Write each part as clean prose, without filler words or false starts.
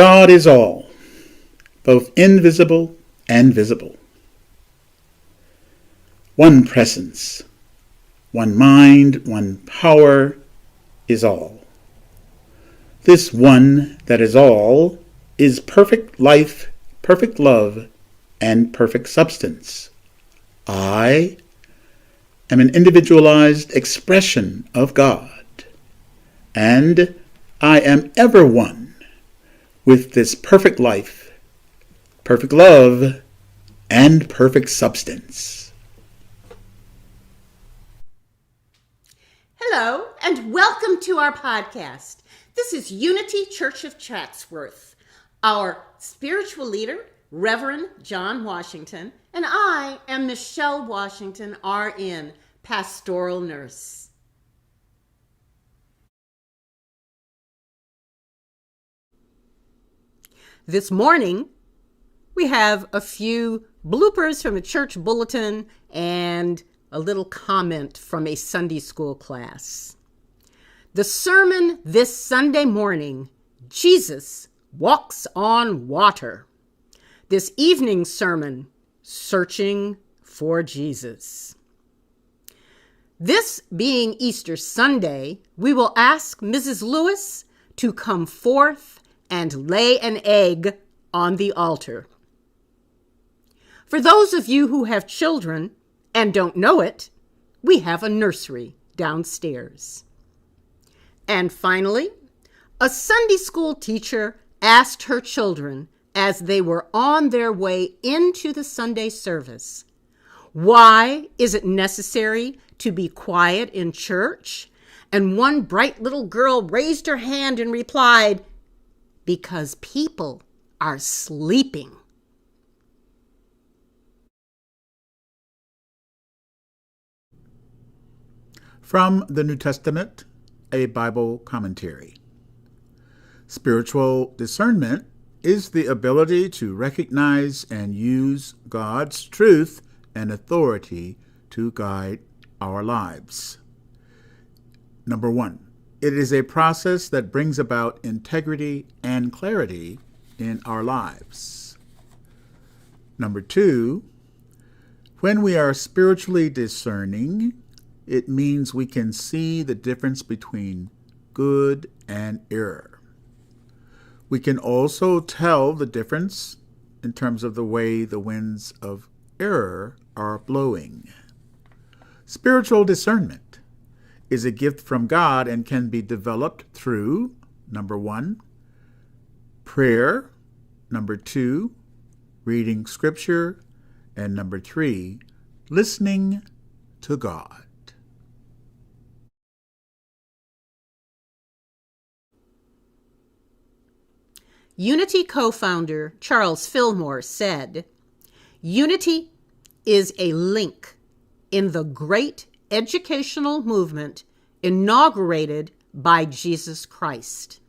God is all, both invisible and visible. One presence, one mind, one power is all. This one that is all is perfect life, perfect love, and perfect substance. I am an individualized expression of God, and I am ever one with this perfect life, perfect love, and perfect substance. Hello, and welcome to our podcast. This is Unity Church of Chatsworth. Our spiritual leader, Reverend John Washington, and I am Michelle Washington, RN, pastoral nurse. This morning, we have a few bloopers from a church bulletin and a little comment from a Sunday school class. The sermon this Sunday morning, Jesus walks on water. This evening's sermon, searching for Jesus. This being Easter Sunday, we will ask Mrs. Lewis to come forth and lay an egg on the altar. For those of you who have children and don't know it, we have a nursery downstairs. And finally, a Sunday school teacher asked her children as they were on their way into the Sunday service, why is it necessary to be quiet in church? And one bright little girl raised her hand and replied, because people are sleeping. From the New Testament, a Bible commentary. Spiritual discernment is the ability to recognize and use God's truth and authority to guide our lives. Number 1, it is a process that brings about integrity and clarity in our lives. Number 2, when we are spiritually discerning, it means we can see the difference between good and error. We can also tell the difference in terms of the way the winds of error are blowing. Spiritual discernment is a gift from God and can be developed through, number 1, prayer, number 2, reading scripture, and number 3, listening to God. Unity co-founder Charles Fillmore said, Unity is a link in the great educational movement inaugurated by Jesus Christ.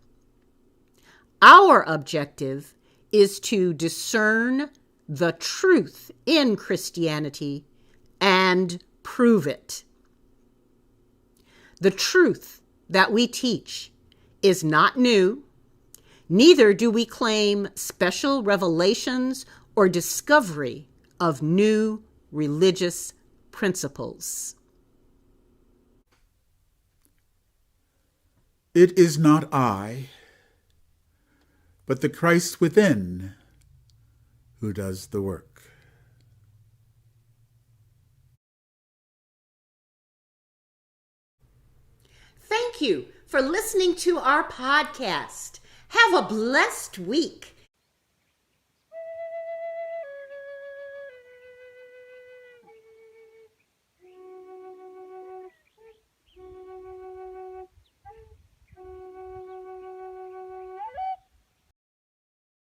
Our objective is to discern the truth in Christianity and prove it. The truth that we teach is not new. Neither do we claim special revelations or discovery of new religious principles. It is not I, but the Christ within who does the work. Thank you for listening to our podcast. Have a blessed week.